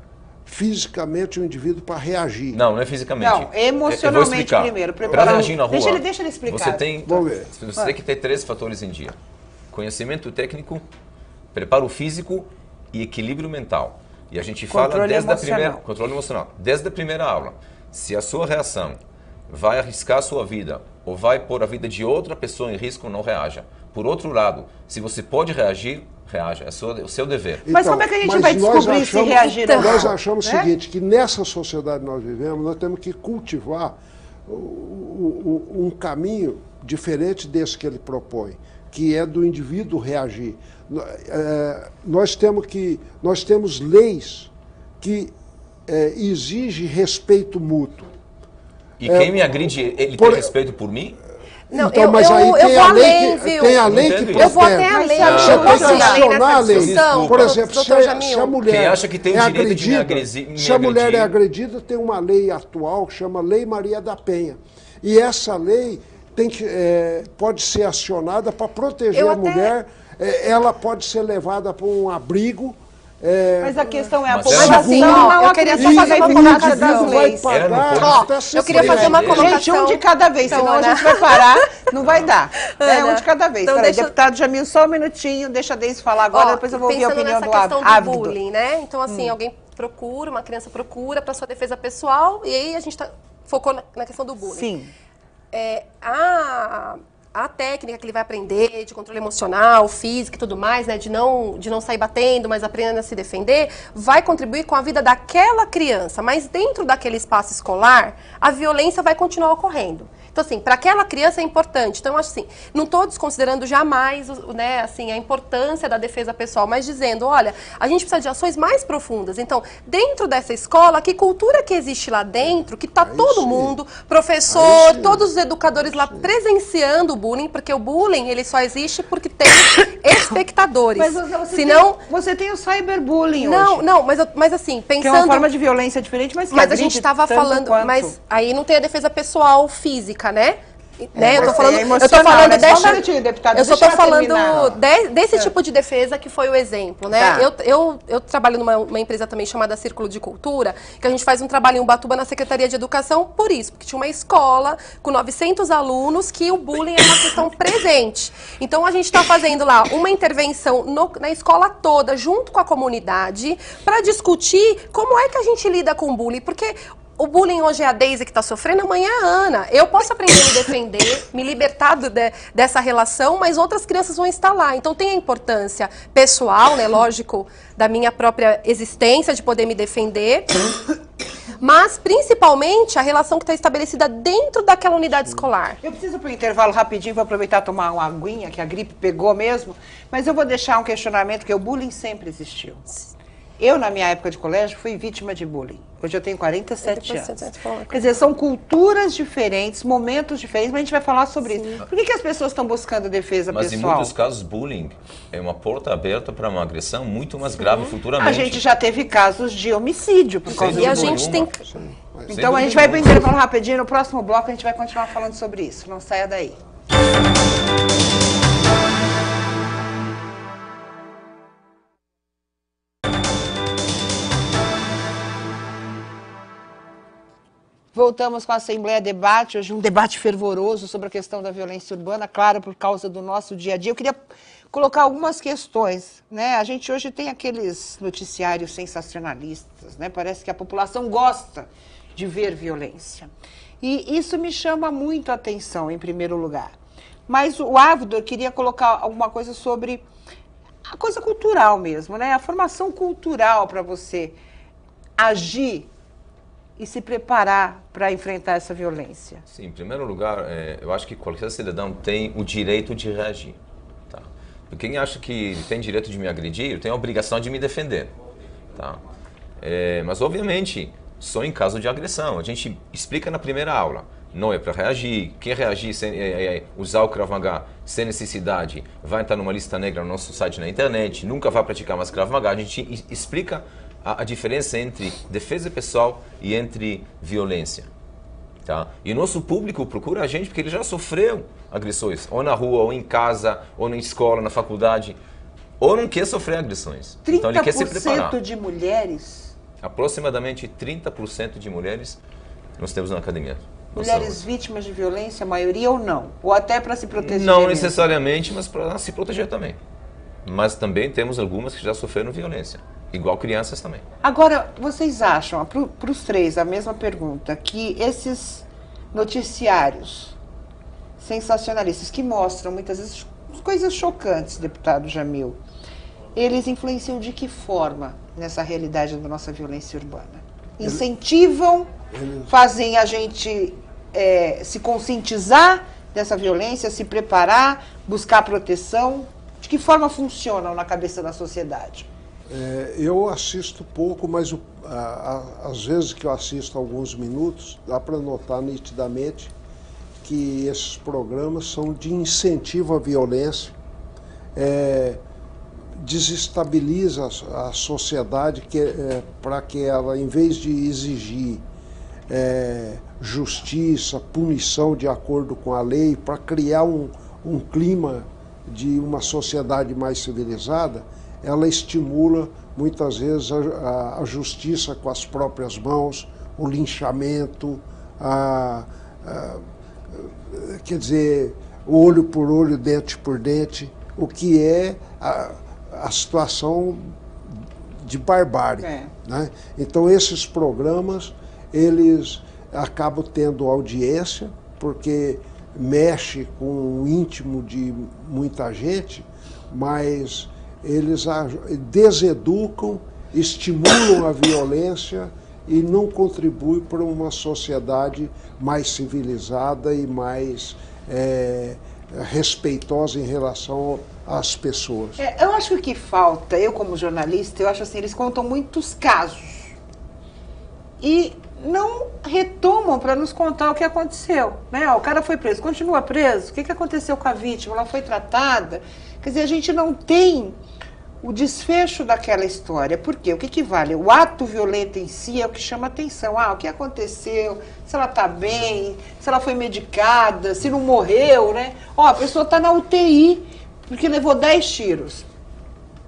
fisicamente o indivíduo para reagir. Não é fisicamente. Não, emocionalmente primeiro. Para reagir na rua, deixa ele explicar. Você tem que ter 3 fatores em dia. Conhecimento técnico, preparo físico e equilíbrio mental. E a gente fala controle emocional. Desde a primeira aula. Se a sua reação vai arriscar a sua vida ou vai pôr a vida de outra pessoa em risco, não reaja. Por outro lado, se você pode reagir, reaja. É o seu dever. Mas como é que a gente vai descobrir se reagir ou não? Nós achamos o seguinte, que nessa sociedade que nós vivemos, nós temos que cultivar um caminho diferente desse que ele propõe, que é do indivíduo reagir. Nós temos leis que exigem respeito mútuo. E quem me agride, ele tem respeito por mim? Não, então, mas aí eu tem vou a lei além, que, viu? tem a lei que protege. Eu vou até a lei. Você Eu tem posso que ir além acionar a nessa lei. discussão, Por exemplo, doutor Jamil? se a mulher Quem acha que tem o é direito de me agredida, se a agredir? mulher é agredida, tem uma lei atual que chama Lei Maria da Penha. E essa lei tem que, pode ser acionada para proteger a mulher. Ela pode ser levada para um abrigo. Mas a questão é a Mas população assim, não eu queria só acredita fazer uma na eficácia das colocação. leis. Eu queria fazer uma colocação. Gente, um de cada vez, Então, senão a Ana. gente vai parar, não vai dar. Ana, Um de cada vez. então Peraí, deixa- deputado Jamil, só um minutinho, deixa a Deise falar agora, depois eu vou ouvir a pensando opinião nessa do questão do ávido. bullying, né? Então, assim, alguém procura, uma criança procura para sua defesa pessoal, e aí a gente focou na questão do bullying. Sim. A técnica que ele vai aprender de controle emocional, físico e tudo mais, né, de não sair batendo, mas aprendendo a se defender, vai contribuir com a vida daquela criança. Mas dentro daquele espaço escolar, a violência vai continuar ocorrendo. Então, assim, para aquela criança é importante. Então, acho assim, não estou desconsiderando jamais, né, assim, a importância da defesa pessoal, mas dizendo, olha, a gente precisa de ações mais profundas. Então, dentro dessa escola, que cultura que existe lá dentro, que está todo mundo, professor, todos os educadores lá presenciando o bullying, porque o bullying, ele só existe porque tem espectadores. Mas Senão, você tem o cyberbullying não, hoje. não, mas assim, Que é uma pensando... forma de violência diferente, mas que Mas a agride gente estava tanto falando, quanto- mas aí não tem a defesa pessoal física, né? Eu mas tô falando, é eu tô emocional, falando né? Só um dessa, minutinho, deputado, eu só deixa tô ela falando terminar. desse tipo de defesa que foi o exemplo, né? Tá. Eu trabalho numa empresa também chamada Círculo de Cultura, que a gente faz um trabalho em Ubatuba na Secretaria de Educação por isso, porque tinha uma escola com 900 alunos que o bullying é uma questão presente. Então a gente está fazendo lá uma intervenção na escola toda, junto com a comunidade, para discutir como é que a gente lida com o bullying, porque o bullying hoje é a Deise que está sofrendo, amanhã é a Ana. Eu posso aprender a me defender, me libertar dessa relação, mas outras crianças vão estar lá. Então tem a importância pessoal, né, lógico, da minha própria existência, de poder me defender, mas principalmente a relação que está estabelecida dentro daquela unidade escolar. Eu preciso para o intervalo rapidinho, vou aproveitar e tomar uma aguinha, que a gripe pegou mesmo, mas eu vou deixar um questionamento, que o bullying sempre existiu. Eu, na minha época de colégio, fui vítima de bullying. Hoje eu tenho 47 anos. Quer dizer, são culturas diferentes, momentos diferentes, mas a gente vai falar sobre isso. Por que as pessoas estão buscando defesa Mas pessoal? em muitos casos, bullying é uma porta aberta para uma agressão muito mais grave futuramente. A gente já teve casos de homicídio por causa E a do bullying. gente tem... Então a gente vai para o intervalo rapidinho, no próximo bloco a gente vai continuar falando sobre isso. Não saia daí. Voltamos com a Assembleia Debate, hoje um debate fervoroso sobre a questão da violência urbana, claro, por causa do nosso dia a dia. Eu queria colocar algumas questões, né? A gente hoje tem aqueles noticiários sensacionalistas, né? Parece que a população gosta de ver violência. E isso me chama muito a atenção, em primeiro lugar. Mas o Ávdor queria colocar alguma coisa sobre a coisa cultural mesmo, né? A formação cultural para você agir e se preparar para enfrentar essa violência. Sim, em primeiro lugar, eu acho que qualquer cidadão tem o direito de reagir. Tá? Porque quem acha que tem direito de me agredir, tem a obrigação de me defender. Tá? Mas, obviamente, só em caso de agressão. A gente explica na primeira aula. Não é para reagir. Quem reagir, usar o Krav Maga sem necessidade, vai entrar numa lista negra no nosso site na internet, nunca vai praticar mais Krav Maga. A gente explica a diferença entre defesa pessoal e entre violência. Tá? E o nosso público procura a gente porque ele já sofreu agressões, ou na rua, ou em casa, ou na escola, na faculdade, ou não quer sofrer agressões. Então ele quer se preparar. 30% de mulheres? Aproximadamente 30% de mulheres nós temos na academia. Mulheres vítimas de violência, a maioria ou não? Ou até para se proteger? Não necessariamente, mas para se proteger também. Mas também temos algumas que já sofreram violência. Igual crianças também. Agora, vocês acham, para os três, a mesma pergunta, que esses noticiários sensacionalistas que mostram muitas vezes coisas chocantes, deputado Jamil, eles influenciam de que forma nessa realidade da nossa violência urbana? Incentivam, fazem a gente se conscientizar dessa violência, se preparar, buscar proteção? De que forma funcionam na cabeça da sociedade? Eu assisto pouco, mas às vezes que eu assisto alguns minutos, dá para notar nitidamente que esses programas são de incentivo à violência, desestabiliza a sociedade para que ela, em vez de exigir justiça, punição de acordo com a lei, para criar um clima de uma sociedade mais civilizada, ela estimula muitas vezes a justiça com as próprias mãos, o linchamento, quer dizer, olho por olho, dente por dente, o que é a situação de barbárie. Né? Então esses programas, eles acabam tendo audiência, porque mexe com o íntimo de muita gente, mas eles deseducam, estimulam a violência e não contribuem para uma sociedade mais civilizada e mais respeitosa em relação às pessoas. Eu acho que o que falta, eu como jornalista, eu acho assim, eles contam muitos casos e não retomam para nos contar o que aconteceu. Né? O cara foi preso, continua preso, o que aconteceu com a vítima? Ela foi tratada? Quer dizer, a gente não tem o desfecho daquela história. Por quê? O que vale? O ato violento em si é o que chama atenção. O que aconteceu? Se ela está bem? Se ela foi medicada? Se não morreu, né? A pessoa está na UTI porque levou 10 tiros.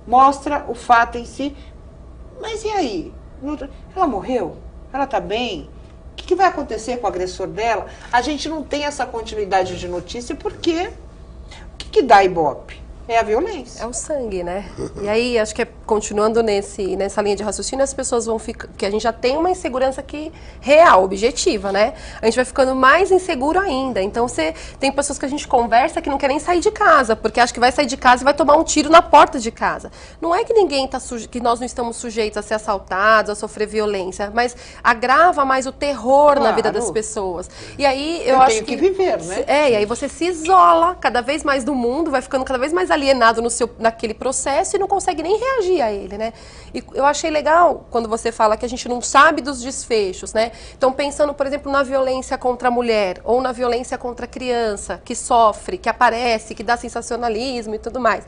Mostra o fato em si. Mas e aí? Ela morreu? Ela está bem? O que vai acontecer com o agressor dela? A gente não tem essa continuidade de notícia porque o que dá Ibope? É a violência. É o sangue, né? E aí, acho que continuando nessa linha de raciocínio, as pessoas vão ficar... Porque a gente já tem uma insegurança real, objetiva, né? A gente vai ficando mais inseguro ainda. Então, tem pessoas que a gente conversa que não querem sair de casa, porque acha que vai sair de casa e vai tomar um tiro na porta de casa. Não é que que nós não estamos sujeitos a ser assaltados, a sofrer violência, mas agrava mais o terror na vida das pessoas. E aí, eu acho que viver, né? E aí você se isola cada vez mais do mundo, vai ficando cada vez mais alienado naquele processo e não consegue nem reagir a ele, né? E eu achei legal quando você fala que a gente não sabe dos desfechos, né? Então, pensando, por exemplo, na violência contra a mulher ou na violência contra a criança que sofre, que aparece, que dá sensacionalismo e tudo mais.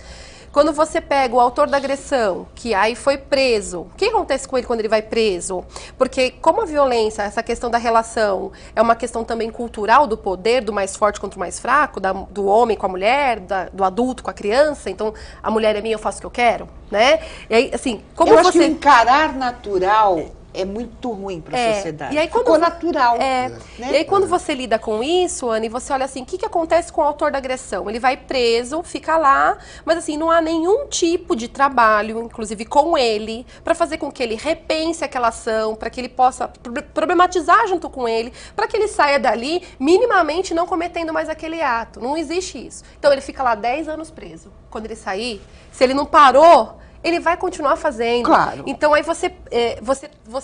Quando você pega o autor da agressão, que aí foi preso, o que acontece com ele quando ele vai preso? Porque como a violência, essa questão da relação, é uma questão também cultural do poder, do mais forte contra o mais fraco, do homem com a mulher, do adulto com a criança, então a mulher é minha, eu faço o que eu quero, né? E aí, assim, como eu acho que o encarar natural é muito ruim para a sociedade. E aí, ficou natural. Né? E aí, quando você lida com isso, Anne, você olha assim, o que acontece com o autor da agressão? Ele vai preso, fica lá, mas assim, não há nenhum tipo de trabalho, inclusive com ele, para fazer com que ele repense aquela ação, para que ele possa problematizar junto com ele, para que ele saia dali minimamente não cometendo mais aquele ato. Não existe isso. Então, ele fica lá 10 anos preso. Quando ele sair, se ele não parou, ele vai continuar fazendo. Claro. Então, aí você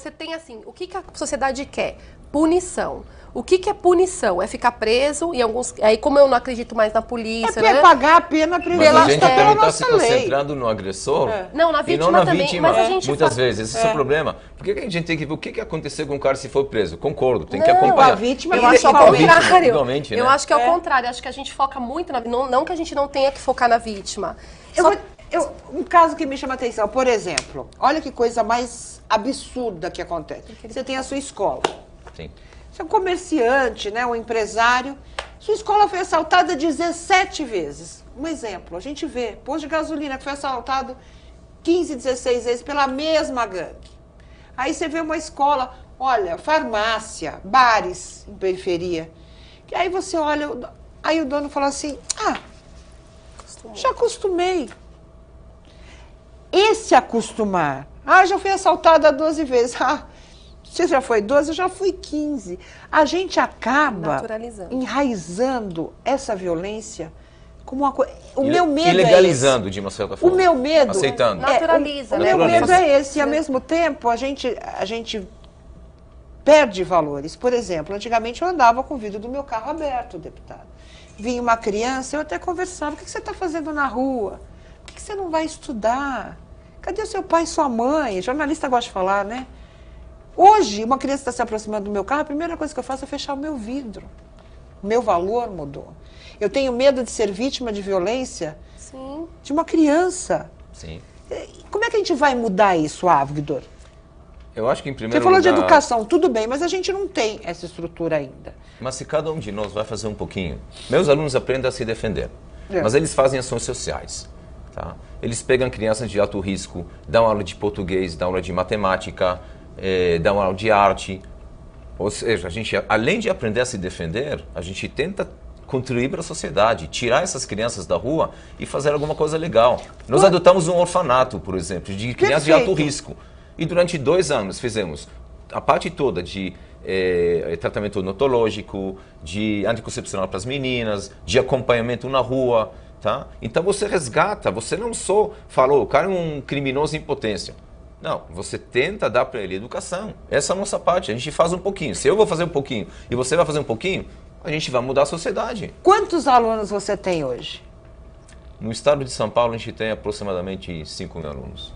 tem assim, o que a sociedade quer? Punição. O que é punição? É ficar preso e aí como eu não acredito mais na polícia, né? Pagar a pena mas a gente também está se concentrando no agressor não, na vítima e não na também, vítima. Mas a gente muitas vezes, esse é o problema. Por que a gente tem que ver o que aconteceu com o cara se for preso? Concordo, tem que acompanhar. A vítima, eu acho ao contrário. Né? Eu acho que é o contrário. Acho que a gente foca muito na vítima. Não que a gente não tenha que focar na vítima. Um caso que me chama a atenção, por exemplo, olha que coisa mais absurda que acontece. Você tem a sua escola. Sim. Você é um comerciante, né, um empresário. Sua escola foi assaltada 17 vezes. Um exemplo, a gente vê, posto de gasolina que foi assaltado 15, 16 vezes pela mesma gangue. Aí você vê uma escola, olha, farmácia, bares em periferia. E aí você olha, aí o dono fala assim, já acostumei. Esse acostumar. Já fui assaltada 12 vezes. Você já foi 12? Eu já fui 15. A gente acaba enraizando essa violência como uma coisa. O meu medo ilegalizando, de uma certa forma. O meu medo... Aceitando. Naturaliza. O meu medo é esse. E, ao mesmo tempo, a gente perde valores. Por exemplo, antigamente eu andava com o vidro do meu carro aberto, deputado. Vinha uma criança, eu até conversava. O que você está fazendo na rua? Por que você não vai estudar? Cadê o seu pai e sua mãe? Jornalista gosta de falar, né? Hoje, uma criança está se aproximando do meu carro, a primeira coisa que eu faço é fechar o meu vidro. O meu valor mudou. Eu tenho medo de ser vítima de violência Sim. de uma criança. Sim. Como é que a gente vai mudar isso, Avgdor? Eu acho que em Você primeiro falou lugar... de educação, tudo bem, mas a gente não tem essa estrutura ainda. Mas se cada um de nós vai fazer um pouquinho... Meus alunos aprendem a se defender, mas eles fazem ações sociais. Tá? Eles pegam crianças de alto risco, dão aula de português, dão aula de matemática, dão aula de arte. Ou seja, a gente, além de aprender a se defender, a gente tenta contribuir para a sociedade, tirar essas crianças da rua e fazer alguma coisa legal. Nós adotamos um orfanato, por exemplo, de crianças de alto risco. E durante 2 anos fizemos a parte toda de tratamento odontológico, de anticoncepcional para as meninas, de acompanhamento na rua. Tá? Então você resgata, você não só falou, o cara é um criminoso em potência. Não, você tenta dar para ele educação. Essa é a nossa parte, a gente faz um pouquinho. Se eu vou fazer um pouquinho e você vai fazer um pouquinho, a gente vai mudar a sociedade. Quantos alunos você tem hoje? No estado de São Paulo, a gente tem aproximadamente 5.000 alunos.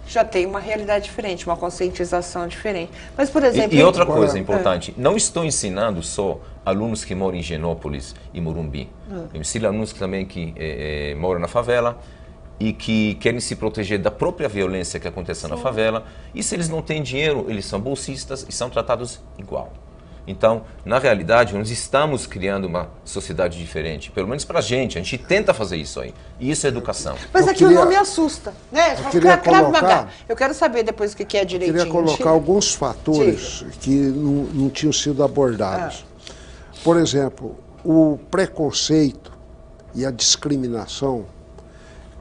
Já tem uma realidade diferente, uma conscientização diferente. Mas, por exemplo... E outra coisa importante, não estou ensinando só alunos que moram em Genópolis e Morumbi. Eu ensino alunos também que moram na favela e que querem se proteger da própria violência que acontece na favela. E se eles não têm dinheiro, eles são bolsistas e são tratados igual. Então, na realidade, nós estamos criando uma sociedade diferente. Pelo menos para a gente tenta fazer isso aí. E isso é educação. Mas aqui o nome assusta, né? Eu quero saber depois o que é direitinho. Eu queria colocar alguns fatores que não tinham sido abordados. Por exemplo, o preconceito e a discriminação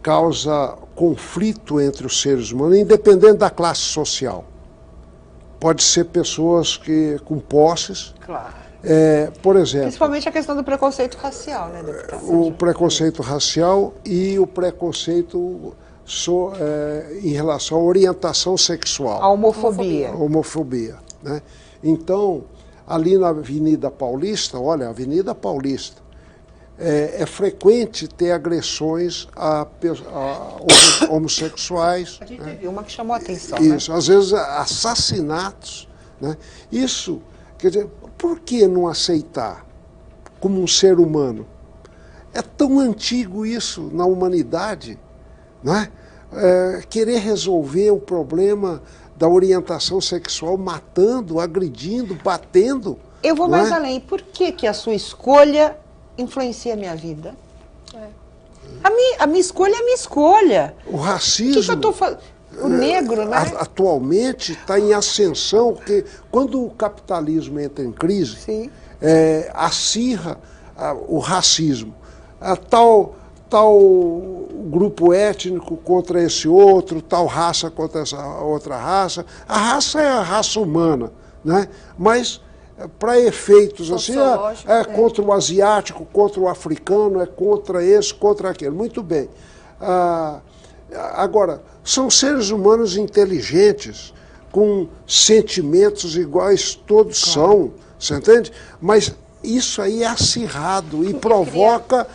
causa conflito entre os seres humanos, independente da classe social. Pode ser pessoas com posses. Claro. Por exemplo... Principalmente a questão do preconceito racial, né, deputado? O preconceito racial e o preconceito em relação à orientação sexual. A homofobia. A homofobia, né? Então, ali na Avenida Paulista, olha, a Avenida Paulista, é frequente ter agressões a homossexuais. A gente teve uma que chamou a atenção, Isso, né? Às vezes assassinatos, né? Isso, quer dizer, por que não aceitar como um ser humano? É tão antigo isso na humanidade, né? Querer resolver o problema da orientação sexual matando, agredindo, batendo. Eu vou mais além. Por que a sua escolha influencia a minha vida? A minha escolha é a minha escolha. O racismo... O que eu estou fazendo? O negro, né? Atualmente está em ascensão, porque quando o capitalismo entra em crise, acirra o racismo. Tal grupo étnico contra esse outro, tal raça contra essa outra raça. A raça é a raça humana, né? Mas para efeitos assim, contra o asiático, contra o africano, é contra esse, contra aquele. Muito bem. Agora, são seres humanos inteligentes, com sentimentos iguais, todos são, você entende? Mas isso aí é acirrado e provoca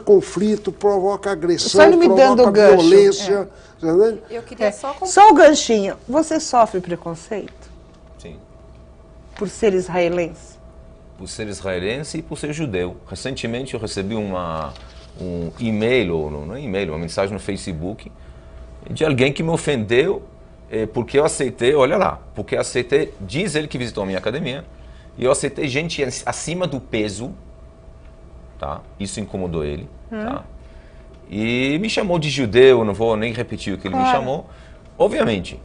conflito, provoca agressão, provoca violência. Eu queria só o ganchinho. Você sofre preconceito? Sim. Por ser israelense? Por ser israelense e por ser judeu. Recentemente eu recebi um e-mail, ou não é e-mail, uma mensagem no Facebook de alguém que me ofendeu porque eu aceitei, olha lá, porque eu aceitei, diz ele que visitou a minha academia, e eu aceitei gente acima do peso, tá? Isso incomodou ele, tá? E me chamou de judeu, não vou nem repetir o que ele me chamou, obviamente.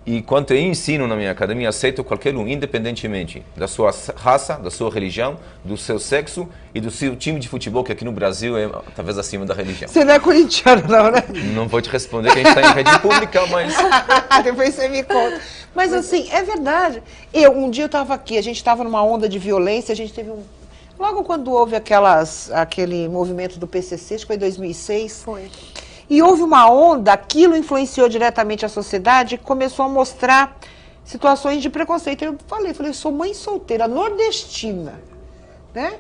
E quando eu ensino na minha academia, aceito qualquer um, independentemente da sua raça, da sua religião, do seu sexo e do seu time de futebol, que aqui no Brasil é talvez acima da religião. Você não é corintiano, não, né? Não vou te responder que a gente está em rede pública, mas... Depois você me conta. Mas assim, é verdade. Um dia eu estava aqui, a gente estava numa onda de violência, a gente teve logo quando houve aquele movimento do PCC, acho que foi em 2006. Foi. E houve uma onda, aquilo influenciou diretamente a sociedade e começou a mostrar situações de preconceito. Eu falei, sou mãe solteira, nordestina, né?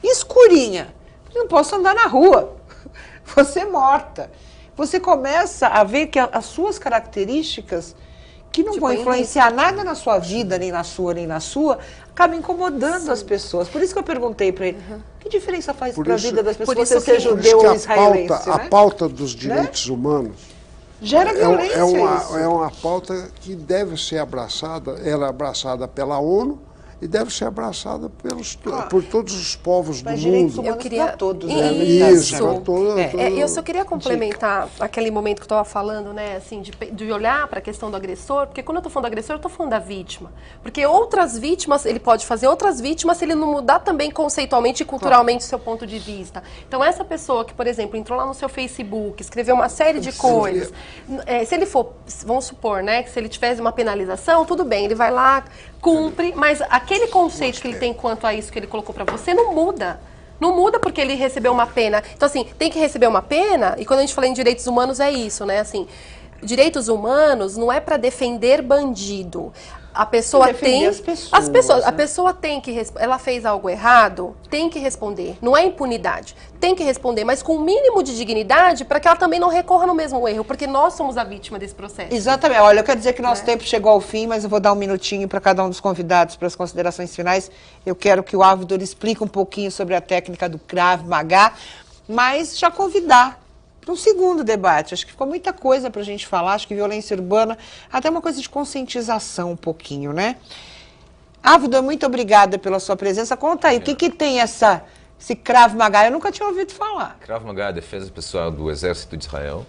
Escurinha. Não posso andar na rua. Vou ser morta. Você começa a ver que as suas características, que não vão influenciar nada na sua vida, nem na sua, acaba incomodando as pessoas. Por isso que eu perguntei para ele, que diferença faz para a vida das pessoas você ser judeu ou israelense? A pauta dos direitos humanos gera violência. É uma pauta que deve ser abraçada, ela é abraçada pela ONU, e deve ser abraçada por todos os povos do mundo. Eu queria todos, eu só queria complementar aquele momento que eu estava falando, né, assim, de olhar para a questão do agressor, porque quando eu estou falando do agressor, eu estou falando da vítima. Porque outras vítimas, ele pode fazer outras vítimas se ele não mudar também conceitualmente e culturalmente o seu ponto de vista. Então, essa pessoa que, por exemplo, entrou lá no seu Facebook, escreveu uma série de coisas, se ele for, vamos supor, né, que se ele tivesse uma penalização, tudo bem, ele vai lá, cumpre, mas aquele conceito que ele tem quanto a isso que ele colocou para você não muda. Não muda porque ele recebeu uma pena. Então, assim, tem que receber uma pena, e quando a gente fala em direitos humanos é isso, né? Assim, direitos humanos não é para defender bandido. A pessoa tem a pessoa tem que ela fez algo errado, tem que responder. Não é impunidade, tem que responder, mas com o mínimo de dignidade para que ela também não recorra no mesmo erro, porque nós somos a vítima desse processo. Exatamente. Olha, eu quero dizer que nosso tempo chegou ao fim, mas eu vou dar um minutinho para cada um dos convidados para as considerações finais. Eu quero que o Avigdor explique um pouquinho sobre a técnica do Krav Maga, mas já convidar para um segundo debate. Acho que ficou muita coisa para a gente falar. Acho que violência urbana, até uma coisa de conscientização um pouquinho, né? Avigdor, muito obrigada pela sua presença. Conta aí, o que tem esse Krav Maga? Eu nunca tinha ouvido falar. Krav Maga é a defesa pessoal do Exército de Israel.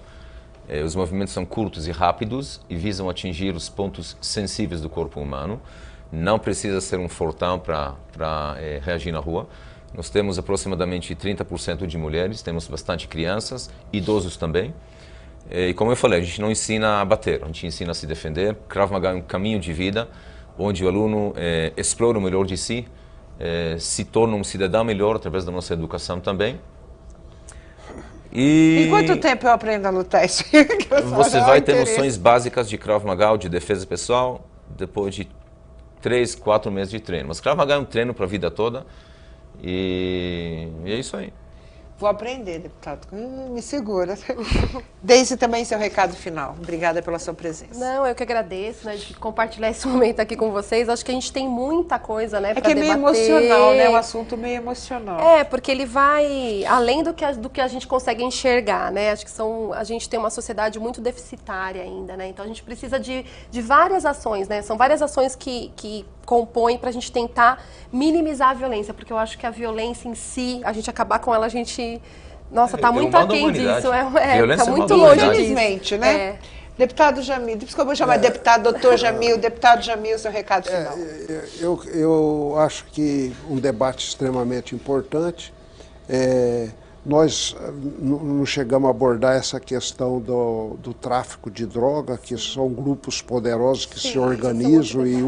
Os movimentos são curtos e rápidos e visam atingir os pontos sensíveis do corpo humano. Não precisa ser um fortão para reagir na rua. Nós temos aproximadamente 30% de mulheres, temos bastante crianças, idosos também. E como eu falei, a gente não ensina a bater, a gente ensina a se defender. Krav Maga é um caminho de vida, onde o aluno explora o melhor de si, se torna um cidadão melhor através da nossa educação também. Em quanto tempo eu aprendo a lutar isso? Você vai ter noções básicas de Krav Maga, de defesa pessoal, depois de 3, 4 meses de treino. Mas Krav Maga é um treino para a vida toda. E é isso aí. Vou aprender, deputado. Me segura. Deise também seu recado final. Obrigada pela sua presença. Não, eu que agradeço, né, de compartilhar esse momento aqui com vocês. Acho que a gente tem muita coisa, né, para debater. É meio emocional, né? Um assunto meio emocional. Porque ele vai além do que a gente consegue enxergar, né? Acho que a gente tem uma sociedade muito deficitária ainda, né? Então a gente precisa de várias ações, né? São várias ações que compõem para a gente tentar minimizar a violência, porque eu acho que a violência em si, a gente acabar com ela, a gente... Nossa, tá muito aquém disso. Tá muito longe disso. Infelizmente, né? Deputado Jamil, desculpa, eu vou chamar deputado, doutor Jamil, deputado Jamil, seu recado final. Eu acho que um debate extremamente importante. Nós não chegamos a abordar essa questão do tráfico de droga, que são grupos poderosos que se organizam e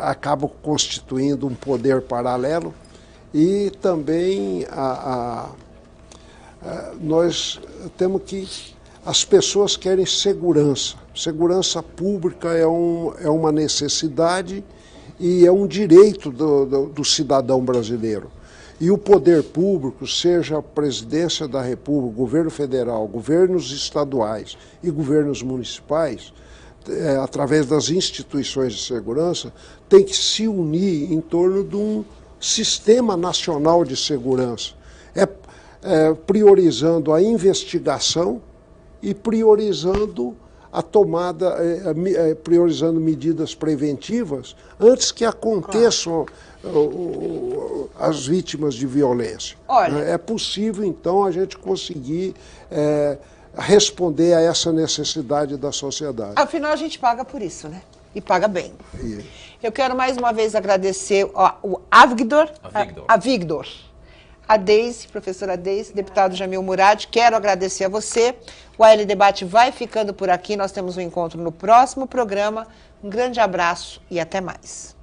acabam constituindo um poder paralelo. E também nós temos que... As pessoas querem segurança. Segurança pública é uma necessidade e é um direito do cidadão brasileiro. E o poder público, seja a presidência da República, governo federal, governos estaduais e governos municipais, através das instituições de segurança, tem que se unir em torno de um sistema nacional de segurança, priorizando a investigação e priorizando a tomada, priorizando medidas preventivas antes que aconteçam as vítimas de violência. Olha, é possível, então, a gente conseguir responder a essa necessidade da sociedade. Afinal, a gente paga por isso, né? E paga bem. Eu quero mais uma vez agradecer o Avigdor, a Deise, professora Deise, deputado Jamil Murad. Quero agradecer a você. O AL Debate vai ficando por aqui. Nós temos um encontro no próximo programa. Um grande abraço e até mais.